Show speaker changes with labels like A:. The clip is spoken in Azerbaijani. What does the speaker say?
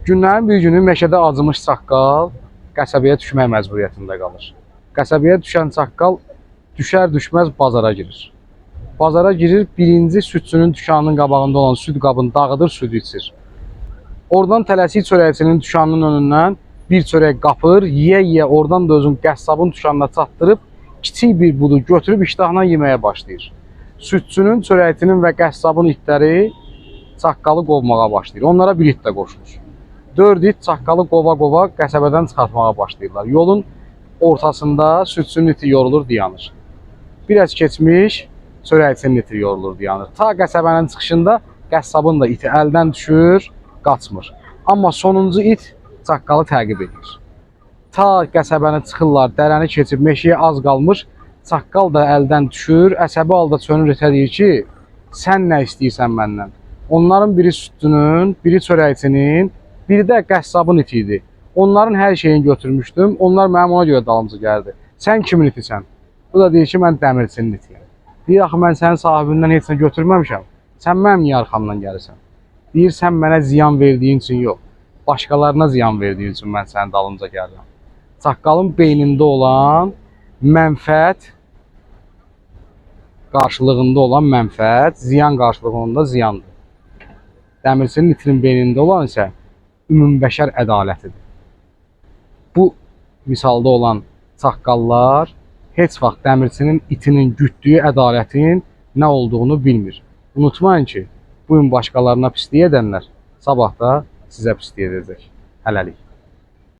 A: Günlərin bir günü meşədə acımış çaqqal qəsəbəyə düşmək məcburiyyətində qalır. Qəsəbəyə düşən çaqqal düşər-düşməz bazara girir. Bazara girir, birinci südçünün dükanının qabağında olan süd qabını dağıdır, südü içir. Oradan tələsik çörəkçinin dükanının önündən bir çörək qapır, yiyə-yiyə oradan da özün qəssabın dükanına çatdırıb, kiçik bir budu götürüb iştahla yeməyə başlayır. Südçünün, çörəkçinin və qəssabın itləri çaqqalı qovmağa başlayır. Onlara bir it də qoşulur. 4 it çaqqalı qova-qova qəsəbədən çıxartmağa başlayırlar. Yolun ortasında südçünün iti yorulur, dayanır. Biraz keçmiş, çörəkçinin iti yorulur, dayanır. Ta qəsəbənin çıxışında qəssabın da iti əldən düşür, qaçmır. Amma sonuncu it çaqqalı təqib edir. Ta qəsəbəni çıxırlar, dərəni keçib meşəyə az qalmış, çaqqal da əldən düşür, əsəbi halda çönür itə deyir ki, sən nə istəyirsən məndən? Onların biri südçünün, biri çörəkçinin, biri də qəssabın iti idi. Onların hər şeyini götürmüşdüm, onlar mənim ona görə dalımcı gəldi. Sən kimin itisən? Bu da deyir ki, mən dəmirçinin itiyəm. Deyir, axı mən sənin sahibindən heç nə götürməmişəm, sən mənim niyə arxamdan gəlirsən? Deyir, sən mənə ziyan verdiyin üçün yox, başqalarına ziyan verdiyin üçün mən sənin dalımca gəlirəm. Çaqqalın beynində olan mənfəət qarşılığında olan mənfəət, ziyan qarşılığında ziyandır. Dəmirçinin itinin beynində olan isə ümumbəşər ədalətidir. Bu misalda olan çaqqallar heç vaxt dəmirçinin itinin gütdüyü ədalətin nə olduğunu bilmir. Unutmayın ki, bugün başqalarına pislik edənlər sabah da sizə pislik edəcək. Hələlik.